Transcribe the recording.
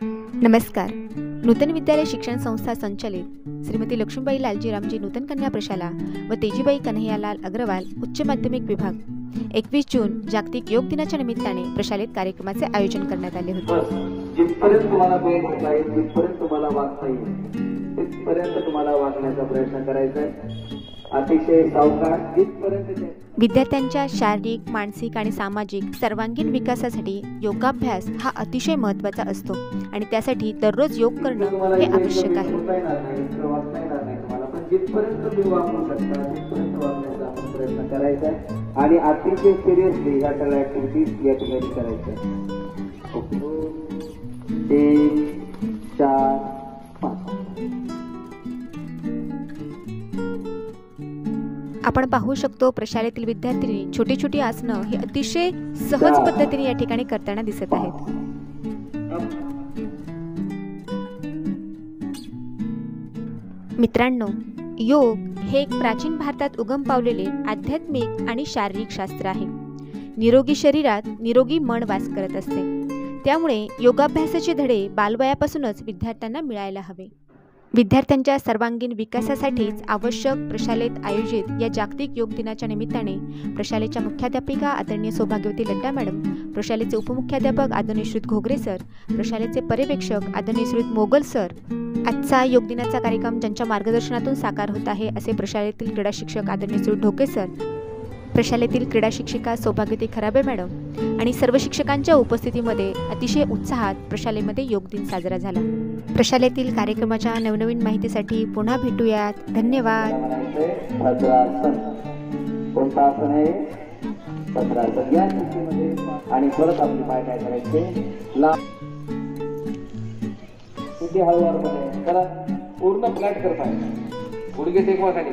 नमस्कार. नूतन विद्यालय शिक्षण संस्था संचालित श्रीमती लक्ष्मीबाई लालजी रामजी नूतन कन्या प्रशाला व तेजीबाई कन्हैयालाल अग्रवाल उच्च माध्यमिक विभाग 21 जून जागतिक योग दिनाच्या निमित्ताने प्रशालेत कार्यक्रमाचे आयोजन करण्यात आले होते. जिथपर्यंत तुम्हाला वेळ भेटला येईल, जिथपर्यंत तुम्हाला वागता येईल तिथपर्यंत तुम्हाला वागण्याचा प्रयत्न करायचा आहे. अतिशय सावकाश जिथपर्यंत विद्यार्थ्यांच्या शारीरिक, मानसिक आणि सामाजिक सर्वांगीण विकासासाठी योगाभ्यास हा अतिशय महत्त्वाचा असतो आणि त्यासाठी दररोज योग करणं हे आवश्यक आहे. जिथपर्यंत तुम्ही वापरू शकता तिथपर्यंत वापरण्याचा आपण प्रयत्न करायचा आहे आणि अतिशय सिरियसली ह्या सगळ्या ऍक्टिव्हिटीज या ठिकाणी करायच्या. 1 4 5 आपण पाहू शकतो प्रशालेतील विद्यार्थी छोटी छोटी आसनं ही अतिशय सहज पद्धतीने या ठिकाणी करताना दिसत आहेत. मित्रांनो, योग हे एक प्राचीन भारतात उगम पावलेले आध्यात्मिक आणि शारीरिक शास्त्र आहे. निरोगी शरीरात निरोगी मन वास करत असते. त्यामुळे योगाभ्यासाचे धडे बालवयापासूनच विद्यार्थ्यांना मिळायला हवे. विद्यार्थ्यांच्या सर्वांगीण विकासासाठीच आवश्यक प्रशालेत आयोजित या जागतिक योग दिनाच्या निमित्ताने प्रशालेच्या मुख्याध्यापिका आदरणीय सौभाग्यवती लड्डा मॅडम, प्रशालेचे उपमुख्याध्यापक आदरणीय श्री घोगरे सर, प्रशालेचे पर्यवेक्षक आदरणीय श्री मोगल सर, आजचा योग दिनाचा कार्यक्रम ज्यांच्या मार्गदर्शनातून साकार होत आहे असे प्रशालेतील क्रीडा शिक्षक आदरणीय श्री ढोके सर, प्रशालेतील क्रीडा शिक्षिका सौभाग्यवती खराबे मॅडम आणि सर्व शिक्षकांच्या उपस्थितीमध्ये अतिशय उत्साहात प्रशालेमध्ये योग दिन साजरा झाला. प्रशालेतील कार्यक्रमाच्या नवनवीन माहितीसाठी पुन्हा भेटूयात. धन्यवाद. आणि परत आपली पाय काय करायचे, हळूवारपणे करा, पूर्ण फ्लॅट करता गुडघे टेकवा खाली.